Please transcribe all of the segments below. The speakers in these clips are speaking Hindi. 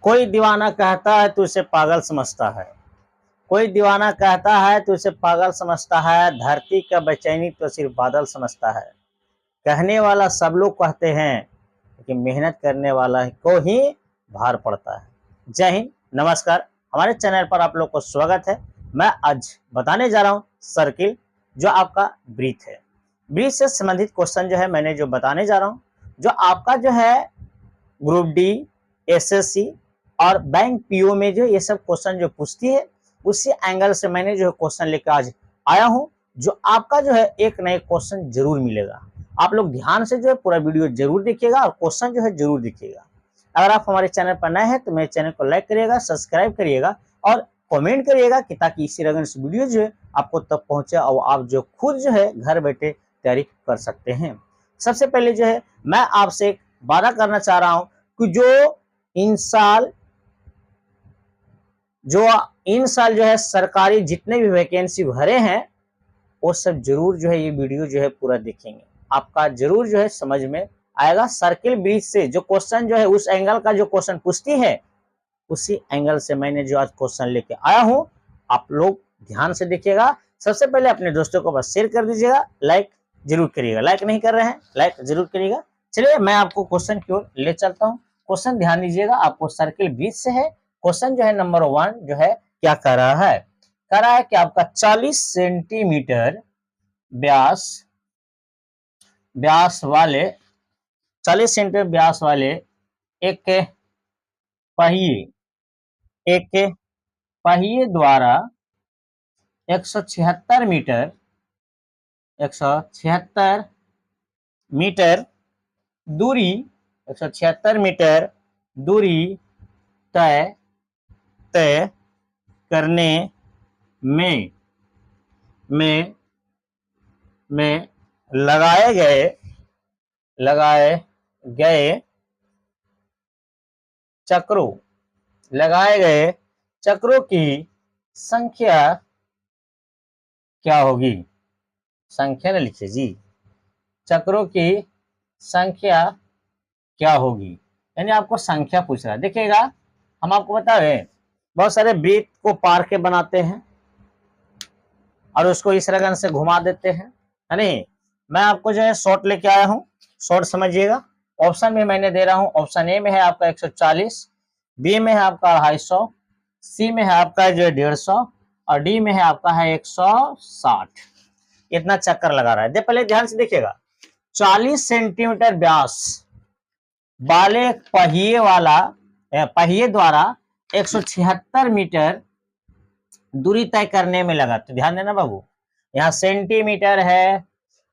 कोई दीवाना कहता है तो उसे पागल समझता है, कोई दीवाना कहता है तो उसे पागल समझता है, धरती का बेचैनी तो सिर्फ बादल समझता है। कहने वाला सब लोग कहते हैं, लेकिन मेहनत करने वाला को ही भार पड़ता है। जय हिंद, नमस्कार। हमारे चैनल पर आप लोग को स्वागत है। मैं आज बताने जा रहा हूँ सर्किल, जो आपका ब्रीथ है। ब्रीथ से संबंधित क्वेश्चन जो है मैंने जो बताने जा रहा हूँ, जो आपका जो है ग्रुप डी, एसएससी और बैंक पीओ में जो ये सब क्वेश्चन जो पूछती है, उसी एंगल से मैंने जो क्वेश्चन लेकर आज आया हूँ, जो आपका जो है एक नए क्वेश्चन जरूर मिलेगा। आप लोग ध्यान से जो है पूरा वीडियो जरूर देखिएगा और क्वेश्चन जो है जरूर देखिएगा। अगर आप हमारे चैनल पर नए हैं तो मेरे चैनल को लाइक करिएगा, सब्सक्राइब करिएगा और कमेंट करिएगा कि ताकि इसी तरह से वीडियो जो है आपको तक पहुंचे और आप जो खुद जो है घर बैठे तैयारी कर सकते हैं। सबसे पहले जो है मैं आपसे एक वादा करना चाह रहा हूं कि जो इन साल जो है सरकारी जितने भी वैकेंसी भरे हैं, वो सब जरूर जो है ये वीडियो जो है पूरा देखेंगे। आपका जरूर जो है समझ में आएगा। सर्किल ब्रीथ से जो क्वेश्चन जो है उस एंगल का जो क्वेश्चन पूछती है, उसी एंगल से मैंने जो आज क्वेश्चन लेके आया हूं, आप लोग ध्यान से देखिएगा। सबसे पहले अपने दोस्तों को बस शेयर कर दीजिएगा, लाइक जरूर करिएगा। लाइक नहीं कर रहे हैं, लाइक जरूर करिएगा। चलिए मैं आपको क्वेश्चन की ओर ले चलता हूँ। क्वेश्चन ध्यान दीजिएगा, आपको सर्किल ब्रीथ से है। क्वेश्चन जो है नंबर 1 जो है क्या कर रहा है, कह रहा है कि आपका 40 सेंटीमीटर व्यास वाले 40 सेंटीमीटर व्यास वाले एक पहिए द्वारा 176 मीटर दूरी 176 मीटर दूरी तय करने में लगाए गए चक्रों की संख्या क्या होगी। संख्या ना लिखिए जी, चक्रों की संख्या क्या होगी, यानी आपको संख्या पूछ रहा है। देखिएगा, हम आपको बताए बहुत सारे ब्रीथ को पार के बनाते हैं और उसको इस रगन से घुमा देते हैं, है नहीं। मैं आपको जो है शॉर्ट लेके आया हूँ, शॉर्ट समझिएगा। ऑप्शन में मैंने दे रहा हूँ, ऑप्शन ए में है आपका 140, बी में है आपका 250, सी में है आपका जो है 150 और डी में है आपका है 160। इतना चक्कर लगा रहा है। पहले ध्यान से देखिएगा, 40 सेंटीमीटर व्यास वाले पहिए द्वारा 176 मीटर दूरी तय करने में लगा। तो ध्यान देना बाबू, यहाँ सेंटीमीटर है,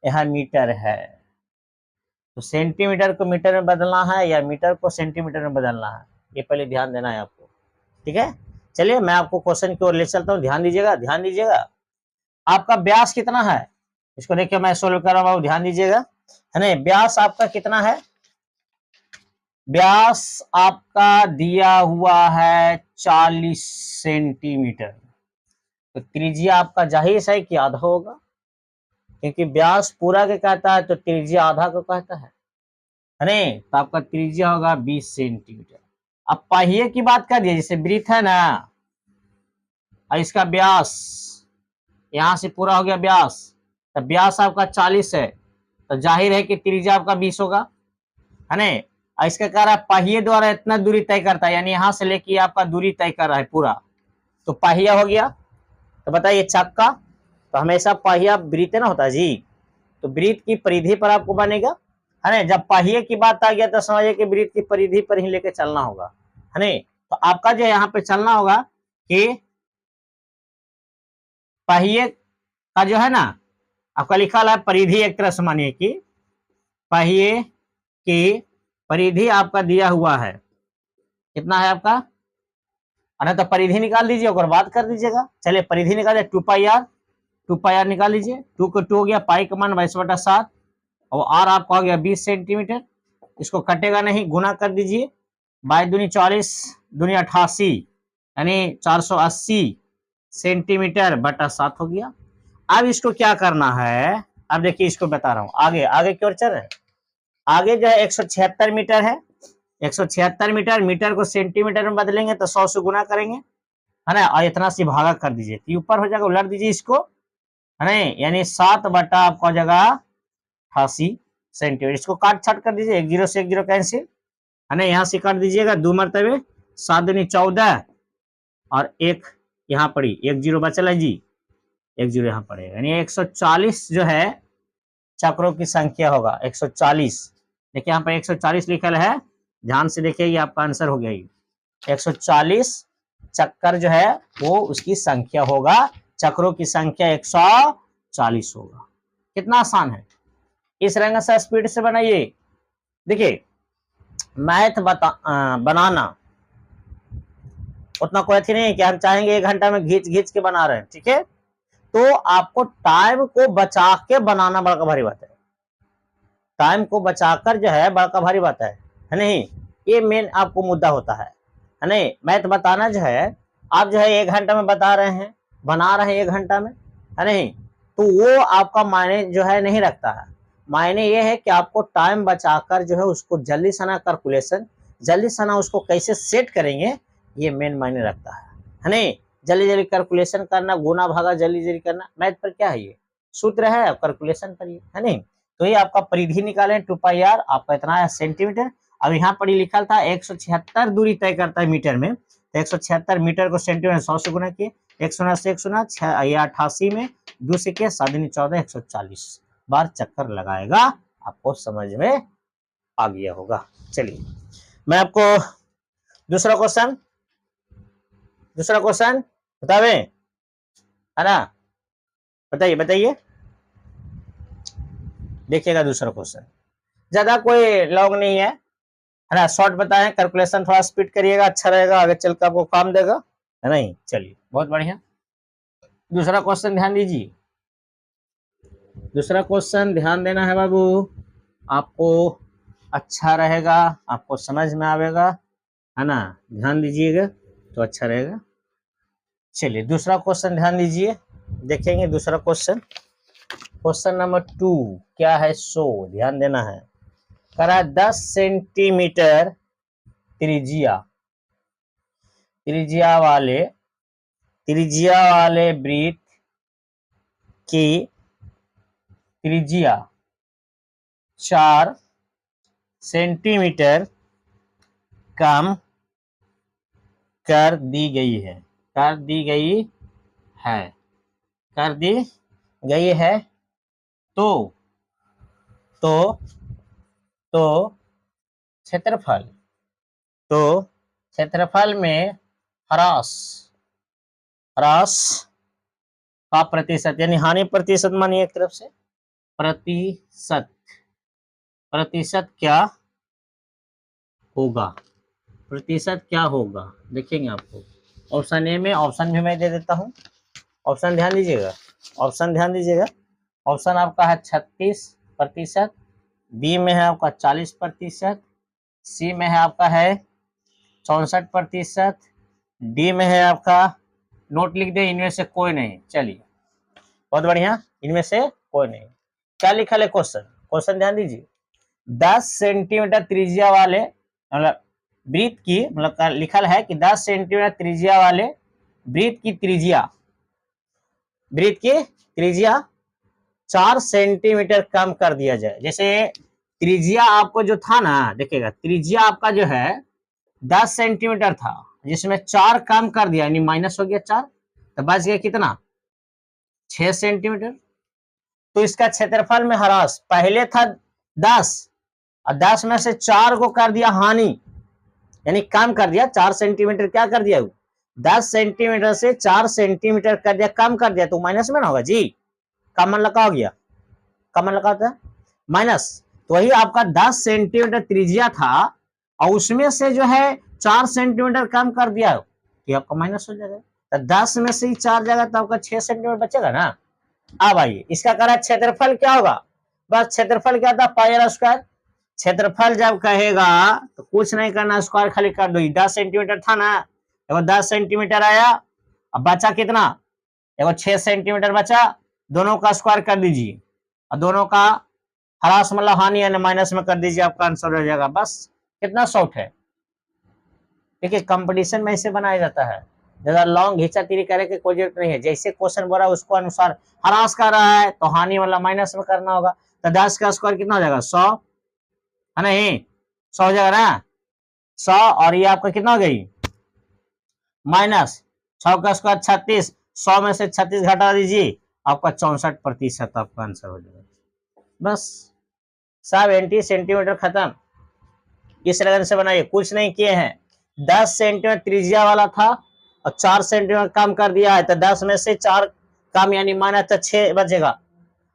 यहाँ मीटर है, तो सेंटीमीटर को मीटर में बदलना है या मीटर को सेंटीमीटर में बदलना है, ये पहले ध्यान देना है आपको, ठीक है। चलिए मैं आपको क्वेश्चन की ओर ले चलता हूँ। ध्यान दीजिएगा, आपका व्यास कितना है, इसको देखिए मैं सोल्व कर रहा हूँ, ध्यान दीजिएगा, है ना। व्यास आपका कितना है, व्यास आपका दिया हुआ है 40 सेंटीमीटर। तो त्रिज्या आपका जाहिर है कि आधा होगा, क्योंकि व्यास पूरा के कहता है तो त्रिज्या आधा को कहता है नहीं। तो आपका त्रिज्या होगा 20 सेंटीमीटर। अब पहिए की बात कर दिए, जैसे ब्रीथ है ना, और इसका व्यास यहां से पूरा हो गया व्यास, तो व्यास आपका 40 है, तो जाहिर है कि त्रिज्या आपका 20 होगा, है ना। इसका कह रहा है पहिए द्वारा इतना दूरी तय करता है, यानी यहां से लेके आपका दूरी तय कर रहा है पूरा, तो पहिया हो गया। तो बताइए चक्का, तो हमेशा पहिया ब्रीथ ना होता जी, तो ब्रीथ की परिधि पर आपको बनेगा, है ना। जब पहिए की बात आ गया तो समझिए कि ब्रीथ की परिधि पर ही लेके चलना होगा, है ना। तो आपका जो यहाँ पे चलना होगा कि पहिए का जो है ना, आपका लिखा है परिधि, एक तरह से मानिए कि पहिए की परिधि आपका दिया हुआ है, कितना है आपका, अरे तो परिधि निकाल दीजिए और बात कर दीजिएगा। चलिए परिधि निकालिए, 2 पाई आर निकाल लीजिए। 2 को 2 हो गया, पाई का मान 22/7 और आर आपका हो गया 20 सेंटीमीटर। इसको कटेगा नहीं, गुना कर दीजिए, 22 दूनी 40 दूनी 88, यानी 480 सेंटीमीटर बटा 7 हो गया। अब इसको क्या करना है, अब देखिए इसको बता रहा हूं, आगे की ओर चल रहे हैं। आगे जो है 176 मीटर है, 176 मीटर, मीटर को सेंटीमीटर में बदलेंगे तो 100 से गुना करेंगे, है ना, और इतना से भागा कर दीजिए तो ऊपर हो जाएगा, उलट दीजिए इसको, है ना, यानी 7 बटा आपका जगह 88 सेंटीमीटर। इसको काट छाट कर दीजिए, 1 0 से 1 0 कैंसिल, है ना, यहाँ से काट दीजिएगा 2 मरतबे, 7 दूनी 14 और 1 यहाँ पड़ी, 1 0 बचल है जी, 1 0 यहाँ पड़ेगा, यानी 140 जो है चक्रों की संख्या होगा, 140। देखिए यहाँ पर 140 लिखल है, ध्यान से देखिए, ये आपका आंसर हो गया, ये 140 चक्कर जो है वो उसकी संख्या होगा, चक्रों की संख्या 140 होगा। कितना आसान है, इस रंग से स्पीड से बनाइए। देखिए मैथ बनाना उतना कोई थी नहीं कि हम चाहेंगे 1 घंटा में घींच घींच के बना रहे हैं, ठीक है, तो आपको टाइम को बचा के बनाना बड़का भारी बात है, टाइम को बचाकर जो है बड़का भारी बात है नहीं, ये मेन आपको मुद्दा होता है नहीं। मैथ बताना जो है, आप जो है 1 घंटा में बता रहे हैं, बना रहे हैं 1 घंटा में, है नहीं, तो वो आपका मायने जो है नहीं रखता है। मायने ये है कि आपको टाइम बचाकर जो है उसको जल्दी सना कैलकुलेशन, जल्दी सना उसको कैसे सेट करेंगे, ये मेन मायने रखता है नहीं। जल्दी जल्दी कैलकुलेशन करना, गुना भागा जल्दी जल्दी करना, मैथ पर क्या है, ये सूत्र है, कैलकुलेशन पर ये है नहीं। तो ये आपका परिधि निकालें 2 पाई r, आपका इतना है सेंटीमीटर। अब यहाँ पर लिखा था 176 दूरी तय करता है मीटर में, तो 176 मीटर को सेंटीमीटर 100 से गुना किए, 1 शून्य से 1 शून्य, 88 में 2 से किया, 7 दूनी 14, 140 बार चक्कर लगाएगा, आपको समझ में आ गया होगा। चलिए मैं आपको दूसरा क्वेश्चन बतावे, है ना, बताइए बताइए, देखिएगा दूसरा क्वेश्चन, ज्यादा कोई लॉन्ग नहीं है ना, शॉर्ट बताएं, कैलकुलेशन थोड़ा स्पीड करिएगा, अच्छा रहेगा, आगे चलकर आपको काम देगा, है नहीं। चलिए बहुत बढ़िया, दूसरा क्वेश्चन ध्यान दीजिए, दूसरा क्वेश्चन ध्यान देना है बाबू, आपको अच्छा रहेगा, आपको समझ में आएगा, है ना, ध्यान दीजिएगा तो अच्छा रहेगा। चलिए दूसरा क्वेश्चन ध्यान दीजिए, देखेंगे दूसरा क्वेश्चन, क्वेश्चन नंबर 2 क्या है, सो ध्यान देना है, करा 10 सेंटीमीटर त्रिज्या वाले वृत्त की त्रिज्या 4 सेंटीमीटर कम कर दी गई है, तो क्षेत्रफल में ह्रास का प्रतिशत, यानी हानि प्रतिशत मानिए एक तरफ से, प्रतिशत क्या होगा, देखेंगे आपको ऑप्शन ए में, ऑप्शन भी मैं दे देता हूं, ऑप्शन ध्यान दीजिएगा, ऑप्शन आपका है 36%, बी में है आपका 40%, सी में है आपका है 64%, डी में है आपका, नोट लिख दे, इनमें से कोई नहीं। चलिए बहुत बढ़िया, इनमें से कोई नहीं। क्या लिखा है क्वेश्चन ध्यान दीजिए, 10 सेंटीमीटर त्रिज्या वाले मतलब वृत्त की, मतलब लिखा है कि 10 सेंटीमीटर त्रिज्या वाले वृत्त की त्रिज्या 4 सेंटीमीटर कम कर दिया जाए। जैसे त्रिज्या आपको जो था ना, देखिएगा त्रिज्या आपका जो है 10 सेंटीमीटर था, जिसमें 4 कम कर दिया, यानी माइनस हो गया 4, तो बच गया कितना, 6 सेंटीमीटर। तो इसका क्षेत्रफल में ह्रास, पहले था 10 और 10 में से 4 को कर दिया हानि, यानी कम कर दिया, 4 सेंटीमीटर क्या कर दिया, 10 सेंटीमीटर से 4 सेंटीमीटर कर दिया, कम कर दिया, तो माइनस में ना होगा जी, कॉमन लगा हो गया, कॉमन लगा होता है माइनस, तो वही आपका 10 सेंटीमीटर त्रिज्या था और उसमें से जो है 4 सेंटीमीटर कम कर दिया, तो आपका माइनस हो जाएगा, तो 10 में से 4 जाएगा तो आपका 6 सेंटीमीटर बचेगा ना। अब आइए इसका करा क्षेत्रफल क्या होगा, बस क्षेत्रफल क्या था, पाई आर स्क्वायर, क्षेत्रफल जब कहेगा तो कुछ नहीं करना, स्क्वायर खाली कर दो, 10 सेंटीमीटर था ना, देखो 10 सेंटीमीटर आया, अब बचा कितना, देखो 6 सेंटीमीटर बचा, दोनों का स्क्वायर कर दीजिए और दोनों का ह्रास मतलब हानि यानी माइनस में कर दीजिए, आपका आंसर हो जाएगा, बस कितना शॉर्ट है। ठीक है, कंपटीशन में ऐसे बनाया जाता है, ज्यादा लॉन्ग घींचा तीरी करे की कोई जरूरत नहीं है। जैसे क्वेश्चन बोला उसको अनुसार हरास कर रहा है तो हानि वाला माइनस में करना होगा। तो 10 का स्क्वायर कितना हो जाएगा 100 है नहीं, 100 हो जाएगा ना 100, और ये आपका कितना हो गई माइनस 6 का स्क्वायर 36, 100 में से 36 घटा दीजिए, आपका 64% आपका आंसर हो जाएगा। बस सब 80 सेंटीमीटर खत्म। इस लगन से बनाइए, कुछ नहीं किए हैं। 10 सेंटीमीटर त्रिज्या वाला था और 4 सेंटीमीटर कम कर दिया है, तो 10 में से 4 कम यानी माइनस तो 6 बचेगा।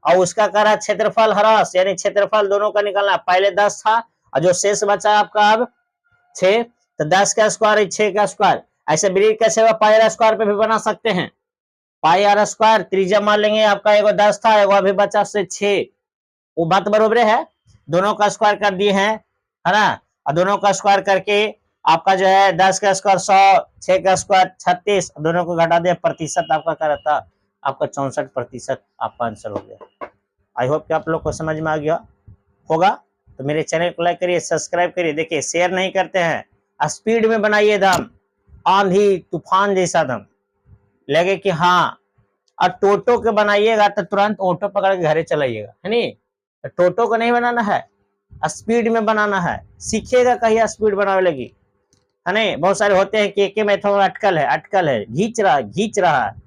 और उसका कह रहा है क्षेत्रफल ह्रास, यानी क्षेत्रफल दोनों का निकालना। पहले 10 था और जो शेष बचा आपका अब 6, तो 10 का स्क्वायर 6 का स्क्वायर। ऐसे ब्रीड कैसे हुआ, पाई आर स्क्वायर पे भी बना सकते हैं। पाई आर स्क्वायर त्रिज्या मान लेंगे आपका, एगो 10 था एगो अभी बचा से 6, वो बात बरोबर है। दोनों का स्क्वायर कर दिए हैं, है ना, और दोनों का स्क्वायर करके आपका जो है 10 का स्क्वायर 100, 6 का स्क्वायर 36, दोनों को घटा दिया, प्रतिशत आपका क्या रहता, आपका 64% आपका आंसर हो गया। आई होप कि आप लोग को समझ में आ गया होगा। तो मेरे चैनल को लाइक करिए, सब्सक्राइब करिए। देखिए शेयर नहीं करते हैं, स्पीड में बनाइए दम, आंधी तूफान जैसा दम लगे कि हाँ। और टोटो के बनाइएगा तो तुरंत ऑटो पकड़ के घरे चलाइएगा, है नहीं। तो टोटो को नहीं बनाना है, स्पीड में बनाना है। सीखिएगा कहीं स्पीड बनाने लगी, है नहीं। बहुत सारे होते हैं कि एक मेथड में अटकल है, घींच रहा है।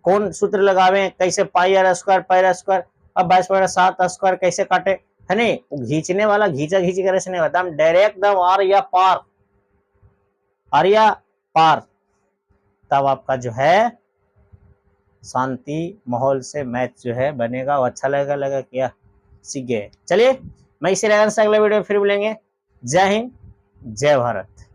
कौन सूत्र लगावे, कैसे pi r square pi r square अब 22/7 स्क्वायर कैसे काटे, है नहीं। वो घींचने वाला घींचा करे से नहीं होता, हम डायरेक्ट दम आर्या पार, तब आपका जो है शांति माहौल से मैथ जो है बनेगा, वो अच्छा लगेगा क्या सीख गए। चलिए मैं इसी लगन से अगले वीडियो में फिर मिलेंगे। जय हिंद, जय भारत।